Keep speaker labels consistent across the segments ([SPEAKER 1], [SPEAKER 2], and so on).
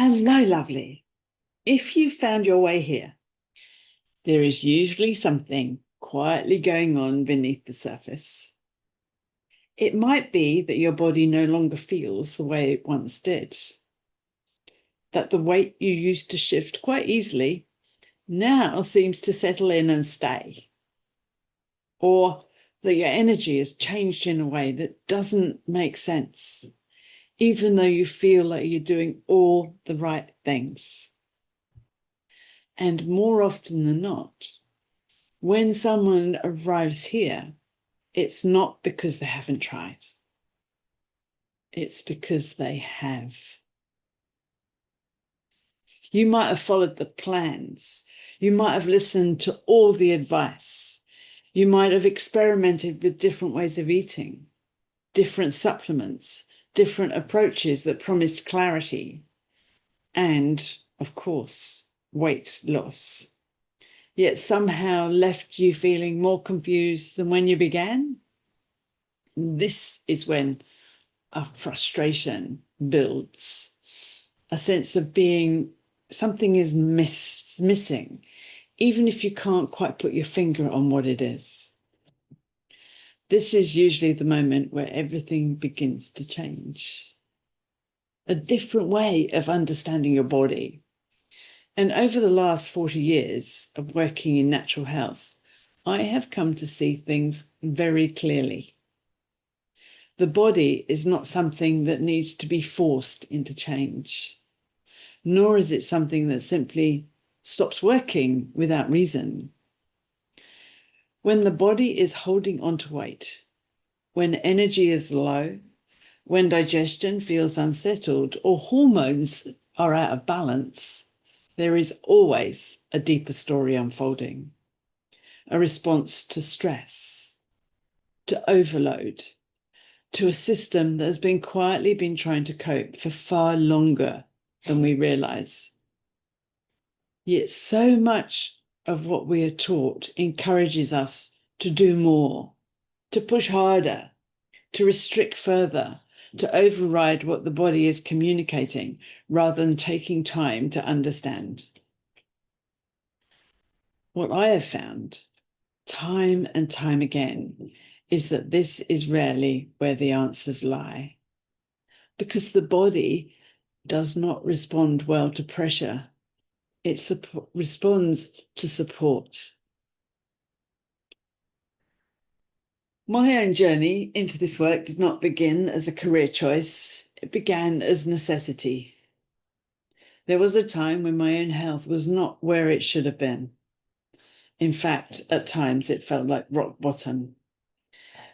[SPEAKER 1] Hello, lovely. If you found your way here, there is usually something quietly going on beneath the surface. It might be that your body no longer feels the way it once did, that the weight you used to shift quite easily now seems to settle in and stay, or that your energy has changed in a way that doesn't make sense, even though you feel like you're doing all the right things. And more often than not, when someone arrives here, it's not because they haven't tried. It's because they have. You might have followed the plans. You might have listened to all the advice. You might have experimented with different ways of eating, different supplements, different approaches that promised clarity, and, of course, weight loss. Yet somehow left you feeling more confused than when you began. This is when a frustration builds, a sense of being something is missing, even if you can't quite put your finger on what it is. This is usually the moment where everything begins to change. A different way of understanding your body. And over the last 40 years of working in natural health, I have come to see things very clearly. The body is not something that needs to be forced into change, nor is it something that simply stops working without reason. When the body is holding on to weight, when energy is low, when digestion feels unsettled, or hormones are out of balance, there is always a deeper story unfolding, a response to stress, to overload, to a system that has been quietly trying to cope for far longer than we realize. Yet so much of what we are taught encourages us to do more, to push harder, to restrict further, to override what the body is communicating rather than taking time to understand. What I have found time and time again is that this is rarely where the answers lie, because the body does not respond well to pressure. It responds to support. My own journey into this work did not begin as a career choice. It began as necessity. There was a time when my own health was not where it should have been. In fact, at times it felt like rock bottom.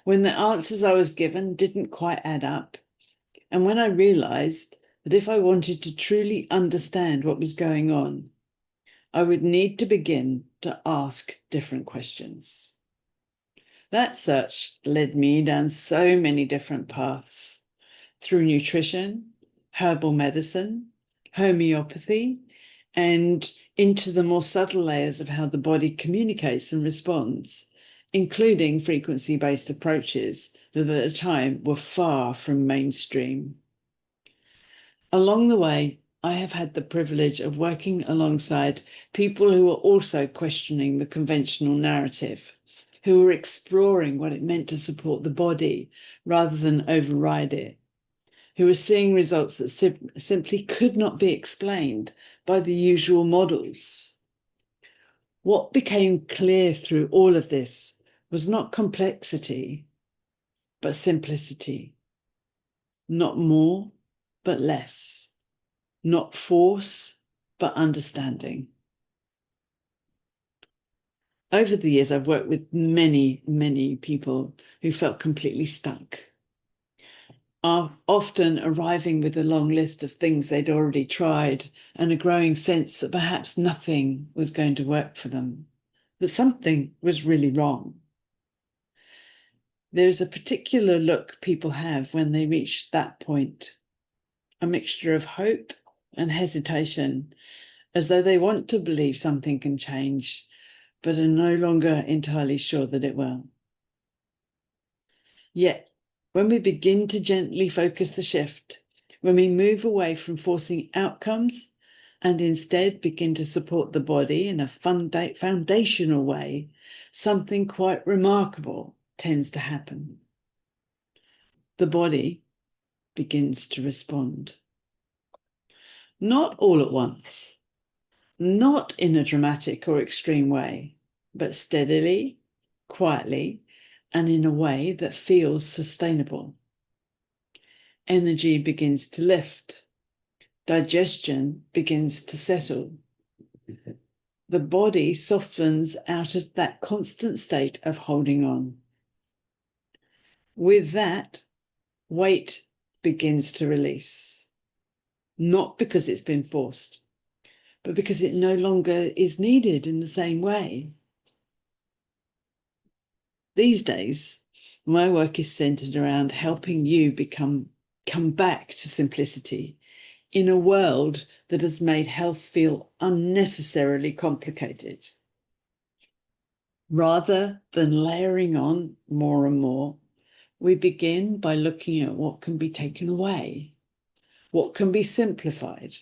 [SPEAKER 1] When the answers I was given didn't quite add up, and when I realized that if I wanted to truly understand what was going on, I would need to begin to ask different questions. That search led me down so many different paths, through nutrition, herbal medicine, homeopathy, and into the more subtle layers of how the body communicates and responds, including frequency-based approaches that at the time were far from mainstream. Along the way, I have had the privilege of working alongside people who are also questioning the conventional narrative, who are exploring what it meant to support the body rather than override it, who are seeing results that simply could not be explained by the usual models. What became clear through all of this was not complexity, but simplicity. Not more, but less. Not force, but understanding. Over the years, I've worked with many, many people who felt completely stuck, are often arriving with a long list of things they'd already tried and a growing sense that perhaps nothing was going to work for them, that something was really wrong. There's a particular look people have when they reach that point, a mixture of hope and hesitation, as though they want to believe something can change, but are no longer entirely sure that it will. Yet, when we begin to gently focus the shift, when we move away from forcing outcomes and instead begin to support the body in a foundational way, something quite remarkable tends to happen. The body begins to respond. Not all at once, not in a dramatic or extreme way, but steadily, quietly, and in a way that feels sustainable. Energy begins to lift. Digestion begins to settle. The body softens out of that constant state of holding on. With that, weight begins to release. Not because it's been forced, but because it no longer is needed in the same way. These days, my work is centered around helping you come back to simplicity in a world that has made health feel unnecessarily complicated. Rather than layering on more and more, we begin by looking at what can be taken away, what can be simplified,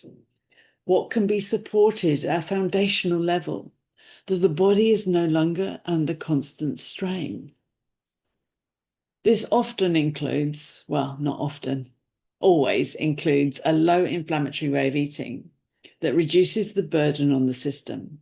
[SPEAKER 1] what can be supported at a foundational level, that the body is no longer under constant strain. This often includes, well, not often, always includes a low inflammatory way of eating that reduces the burden on the system.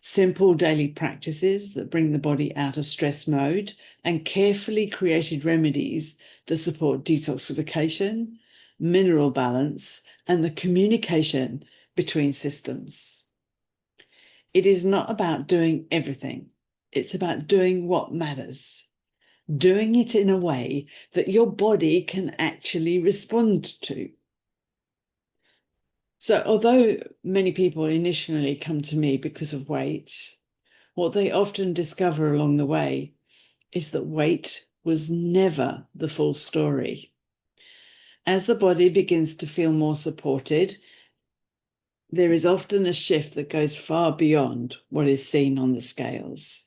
[SPEAKER 1] Simple daily practices that bring the body out of stress mode and carefully created remedies that support detoxification, mineral balance, and the communication between systems. It is not about doing everything. It's about doing what matters. Doing it in a way that your body can actually respond to. So although many people initially come to me because of weight, what they often discover along the way is that weight was never the full story. As the body begins to feel more supported, there is often a shift that goes far beyond what is seen on the scales.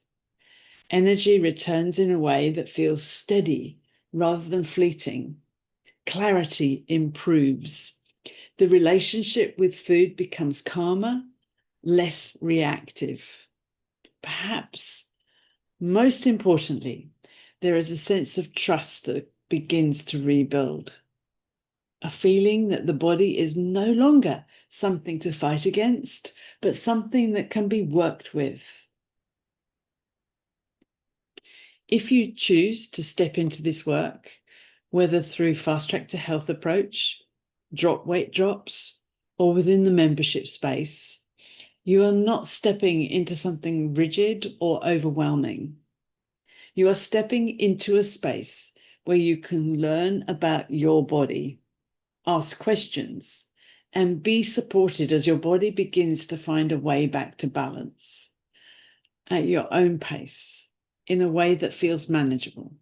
[SPEAKER 1] Energy returns in a way that feels steady rather than fleeting. Clarity improves. The relationship with food becomes calmer, less reactive. Perhaps, most importantly, there is a sense of trust that begins to rebuild. A feeling that the body is no longer something to fight against, but something that can be worked with. If you choose to step into this work, whether through Fast Track to Health approach, drop weight drops, or within the membership space, you are not stepping into something rigid or overwhelming. You are stepping into a space where you can learn about your body, ask questions, and be supported as your body begins to find a way back to balance at your own pace in a way that feels manageable.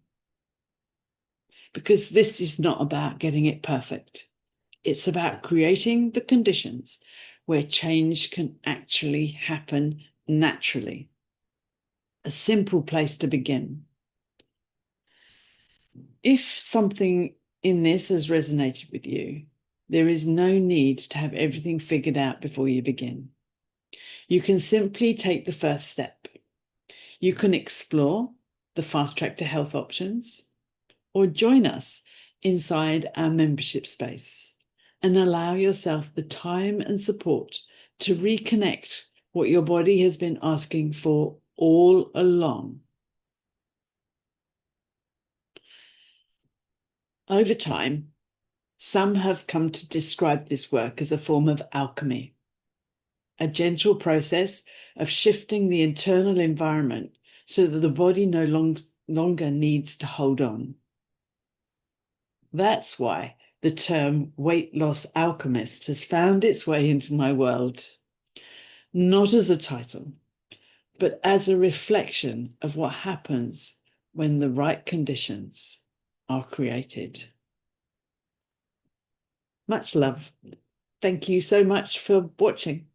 [SPEAKER 1] Because this is not about getting it perfect. It's about creating the conditions where change can actually happen naturally. A simple place to begin. If something in this has resonated with you, there is no need to have everything figured out before you begin. You can simply take the first step. You can explore the Fast Track to Health options or join us inside our membership space and allow yourself the time and support to reconnect what your body has been asking for all along. Over time, some have come to describe this work as a form of alchemy, a gentle process of shifting the internal environment so that the body no longer needs to hold on. That's why the term weight loss alchemist has found its way into my world, not as a title, but as a reflection of what happens when the right conditions are created. Much love. Thank you so much for watching.